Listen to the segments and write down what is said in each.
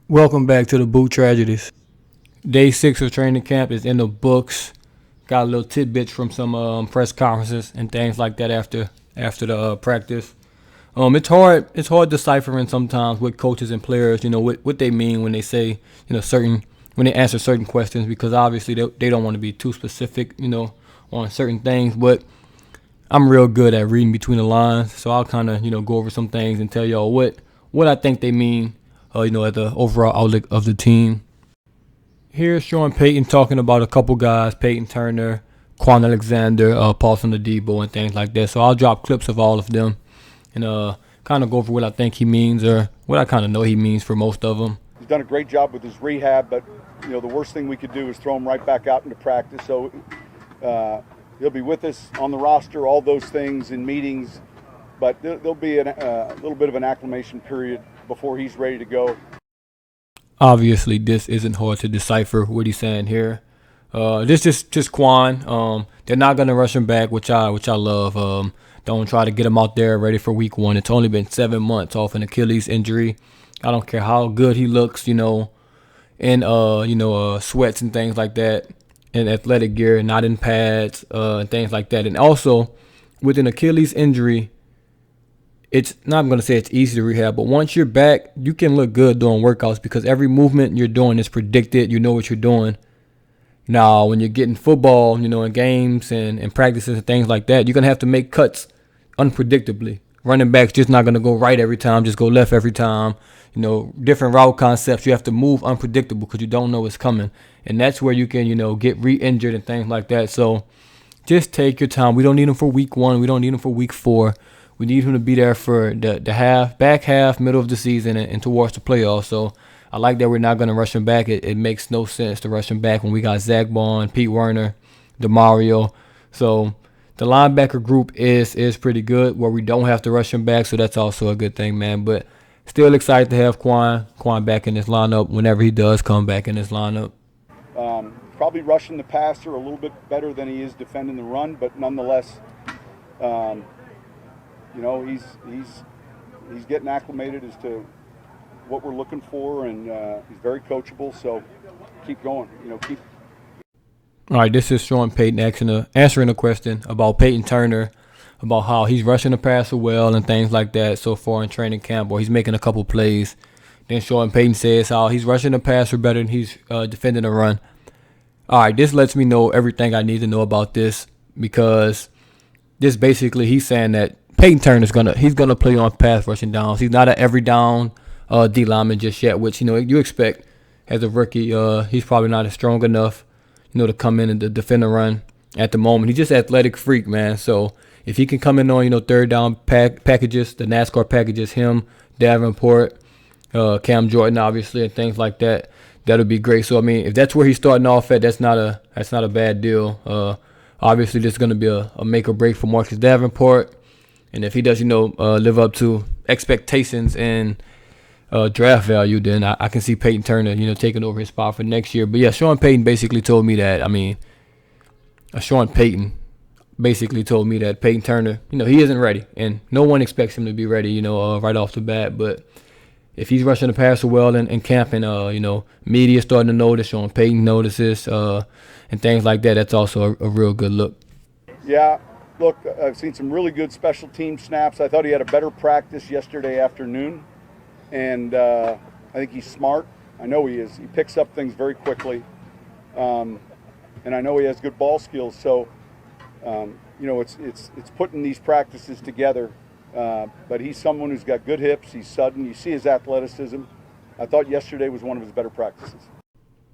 Welcome back to the Boot Tragedies. Day 6 of training camp is in the books. Got a little tidbits from some press conferences and things like that after the practice. It's hard deciphering sometimes what coaches and players, what they mean when they say, certain when they answer certain questions, because obviously they don't want to be too specific, on certain things. But I'm real good at reading between the lines, so I'll kind of, go over some things and tell y'all what I think they mean, at the overall outlook of the team. Here's Sean Payton talking about a couple guys, Payton Turner, Quan Alexander, Paulson Adebo, and things like that. So I'll drop clips of all of them and kind of go over what I think he means, or what I kind of know he means for most of them. He's done a great job with his rehab, but the worst thing we could do is throw him right back out into practice. So he'll be with us on the roster, all those things in meetings, but there'll be a little bit of an acclimation period before he's ready to go. Obviously, this isn't hard to decipher what he's saying here. This is just Quan. They're not gonna rush him back, which I love. Don't try to get him out there ready for week 1. It's only been 7 months off an Achilles injury. I don't care how good he looks, in sweats and things like that, in athletic gear, not in pads, and things like that. And also, with an Achilles injury, it's not, I'm going to say it's easy to rehab, but once you're back, you can look good doing workouts because every movement you're doing is predicted. You know what you're doing. Now, when you're getting football, in games and practices and things like that, you're going to have to make cuts unpredictably. Running back's just not going to go right every time, just go left every time. Different route concepts, you have to move unpredictable because you don't know what's coming. And that's where you can, get re-injured and things like that. So just take your time. We don't need him for week 1. We don't need him for week 4. We need him to be there for the back half, middle of the season, and towards the playoffs. So I like that we're not going to rush him back. It makes no sense to rush him back when we got Zach Bond, Pete Werner, DeMario. So the linebacker group is pretty good where we don't have to rush him back. So that's also a good thing, man. But still excited to have Quan back in this lineup whenever he does come back in this lineup. Probably rushing the passer a little bit better than he is defending the run, but nonetheless, he's getting acclimated as to what we're looking for, and he's very coachable. So keep going. All right, this is Sean Payton answering a question about Payton Turner, about how he's rushing the passer well and things like that so far in training camp, or he's making a couple plays. Then Sean Payton says how he's rushing the passer better than he's defending the run. All right, this lets me know everything I need to know about this, because this basically he's saying that Payton Turner's gonna play on pass rushing downs. He's not an every down D lineman just yet, which you expect as a rookie. He's probably not as strong enough, to come in and to defend the run at the moment. He's just an athletic freak, man. So if he can come in on third down packages, the NASCAR packages, him, Davenport, Cam Jordan, obviously, and things like that, that'll be great. So I mean, if that's where he's starting off at, that's not a bad deal. Obviously, this is going to be a make or break for Marcus Davenport. And if he does, live up to expectations and draft value, then I can see Payton Turner, taking over his spot for next year. But yeah, Sean Payton basically told me that. Sean Payton basically told me that Payton Turner, he isn't ready, and no one expects him to be ready, right off the bat. But if he's rushing the passer well in camp, and media starting to notice, Sean Payton notices, and things like that, that's also a real good look. Yeah. Look, I've seen some really good special team snaps. I thought he had a better practice yesterday afternoon, and I think he's smart. I know he is. He picks up things very quickly, and I know he has good ball skills. So, it's putting these practices together. But he's someone who's got good hips. He's sudden. You see his athleticism. I thought yesterday was one of his better practices.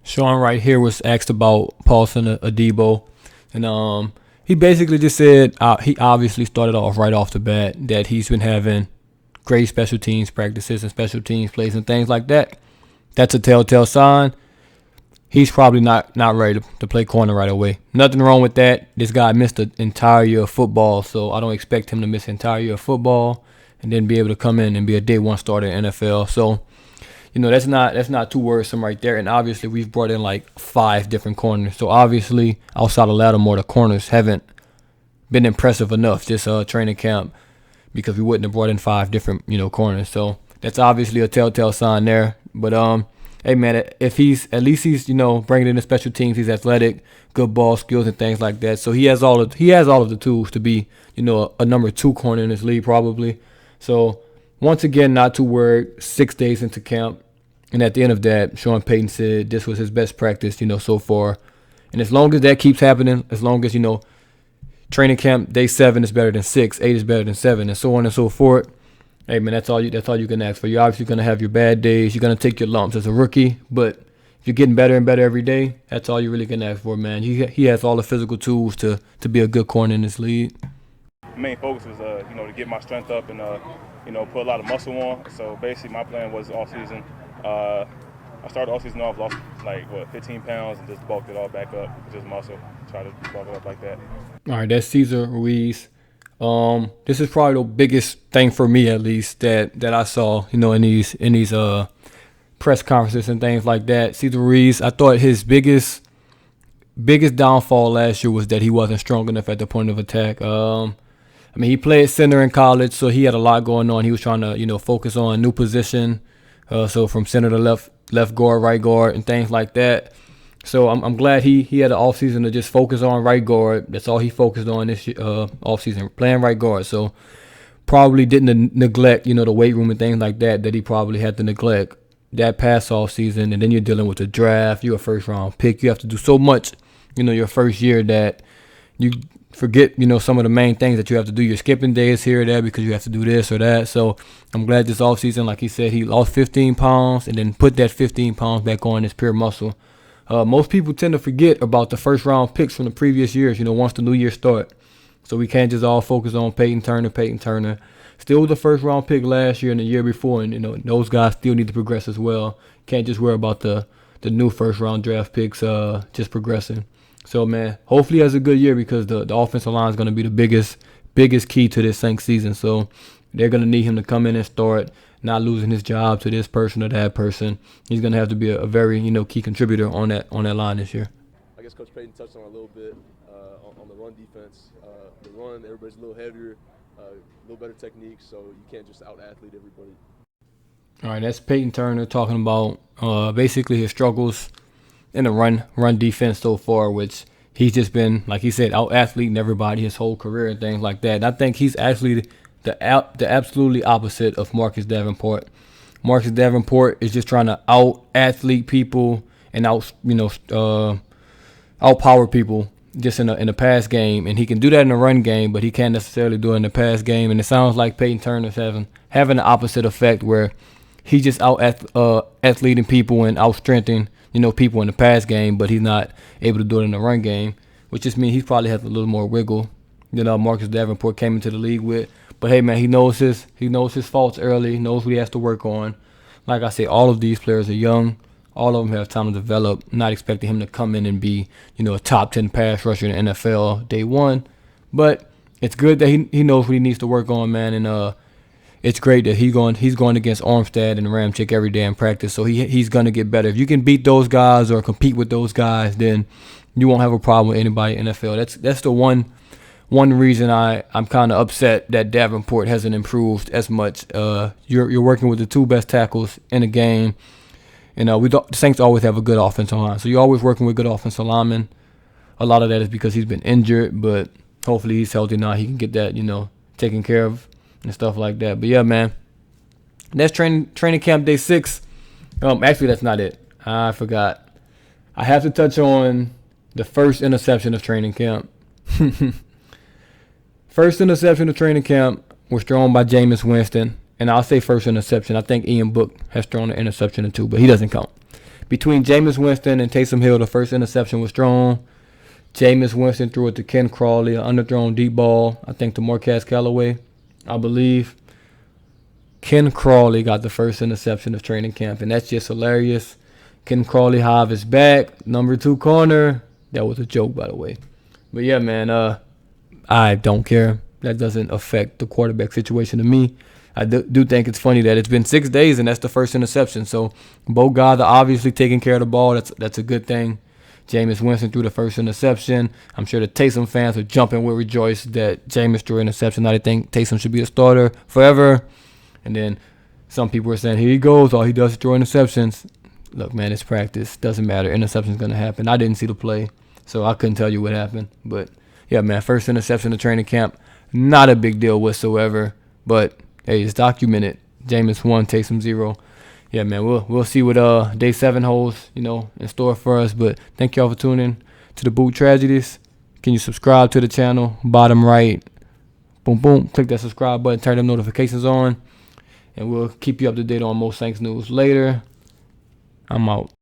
Sean right here was asked about Paulson Adebo, and he basically just said he obviously started off right off the bat that he's been having great special teams practices and special teams plays and things like that. That's a telltale sign. He's probably not ready to play corner right away. Nothing wrong with that. This guy missed the entire year of football, so I don't expect him to miss the entire year of football and then be able to come in and be a day one starter in the NFL. So, that's not too worrisome right there. And obviously we've brought in like 5 different corners. So obviously outside of Lattimore, the corners haven't been impressive enough this training camp, because we wouldn't have brought in 5 different corners. So that's obviously a telltale sign there. But hey man, if he's at least he's bringing in the special teams. He's athletic, good ball skills and things like that. So he has all of the tools to be a number 2 corner in this league probably. So once again, not too worried. 6 days into camp, and at the end of that, Sean Payton said this was his best practice so far. And as long as that keeps happening, as long as training camp day 7 is better than 6, 8 is better than 7, and so on and so forth. Hey man, that's all you can ask for. You're obviously gonna have your bad days. You're gonna take your lumps as a rookie, but if you're getting better and better every day, that's all you really can ask for, man. He has all the physical tools to be a good corner in this league. Main focus was to get my strength up and put a lot of muscle on. So basically, my plan was off season. I started off season off, lost 15 pounds, and just bulked it all back up, just muscle. Try to bulk it up like that. All right, that's Cesar Ruiz. This is probably the biggest thing for me, at least, that I saw, in these press conferences and things like that. Cesar Ruiz, I thought his biggest downfall last year was that he wasn't strong enough at the point of attack. He played center in college, so he had a lot going on. He was trying to, focus on a new position, so from center to left guard, right guard, and things like that. So I'm glad he had an offseason to just focus on right guard. That's all he focused on this offseason, playing right guard. So probably didn't neglect, the weight room and things like that he probably had to neglect that past offseason. And then you're dealing with the draft. You're a first-round pick. You have to do so much, your first year that you forget, some of the main things that you have to do. You're skipping days here or there because you have to do this or that. So I'm glad this offseason, like he said, he lost 15 pounds and then put that 15 pounds back on as pure muscle. Most people tend to forget about the first-round picks from the previous years, once the new year start. So we can't just all focus on Payton Turner. Still was the first-round pick last year and the year before, and, those guys still need to progress as well. Can't just worry about the new first-round draft picks just progressing. So, man, hopefully he has a good year because the offensive line is going to be the biggest key to this Saints season. So they're going to need him to come in and start, not losing his job to this person or that person. He's going to have to be a very, key contributor on that line this year. I guess Coach Payton touched on it a little bit on the run defense. The run, everybody's a little heavier, a little better technique, so you can't just out-athlete everybody. All right, that's Payton Turner talking about basically his struggles in the run defense so far, which he's just been, like he said, out-athleting everybody his whole career and things like that. And I think he's actually the absolutely opposite of Marcus Davenport. Marcus Davenport is just trying to out-athlete people and outpower people just in a pass game, and he can do that in the run game, but he can't necessarily do it in the pass game. And it sounds like Payton Turner's having the opposite effect, where he just out-athleting people and out-strengthening people in the pass game, but he's not able to do it in the run game, which just means he probably has a little more wiggle than Marcus Davenport came into the league with. But hey, man, he knows his faults early. He knows what he has to work on. Like I say, all of these players are young. All of them have time to develop. Not expecting him to come in and be, a top 10 pass rusher in the NFL day one. But it's good that he knows what he needs to work on, man. And it's great that he's going against Armstead and Ramchick every day in practice. So he's going to get better. If you can beat those guys or compete with those guys, then you won't have a problem with anybody in the NFL. That's the one reason I'm kind of upset that Davenport hasn't improved as much. You're working with the 2 best tackles in the game, and the Saints always have a good offensive line. So you're always working with good offensive linemen. A lot of that is because he's been injured, but hopefully he's healthy now. He can get that taken care of and stuff like that. But yeah, man, that's training camp day 6. Actually, that's not it. I forgot. I have to touch on the first interception of training camp. First interception of training camp was thrown by Jameis Winston. And I'll say first interception. I think Ian Book has thrown an interception or 2, but he doesn't count. Between Jameis Winston and Taysom Hill, the first interception was thrown. Jameis Winston threw it to Ken Crawley, an underthrown deep ball, I think to Marquez Callaway, I believe. Ken Crawley got the first interception of training camp, and that's just hilarious. Ken Crawley have his back, number 2 corner. That was a joke, by the way. But yeah, man, I don't care. That doesn't affect the quarterback situation to me. I do think it's funny that it's been 6 days and that's the first interception. So both guys are obviously taking care of the ball. That's a good thing. Jameis Winston threw the first interception. I'm sure the Taysom fans are jumping with rejoice that Jameis threw an interception. Now they think Taysom should be a starter forever. And then some people are saying, here he goes. All he does is throw interceptions. look, man, it's practice. Doesn't matter. Interception's going to happen. I didn't see the play, so I couldn't tell you what happened. But, yeah, man, first interception of training camp, not a big deal whatsoever. But, hey, it's documented. Jameis 1, Taysom 0. Yeah, man, we'll see what day 7 holds, in store for us. But thank y'all for tuning to the Boot Tragedies. Can you subscribe to the channel? Bottom right. Boom, boom. Click that subscribe button. Turn them notifications on. And we'll keep you up to date on most Saints news later. I'm out.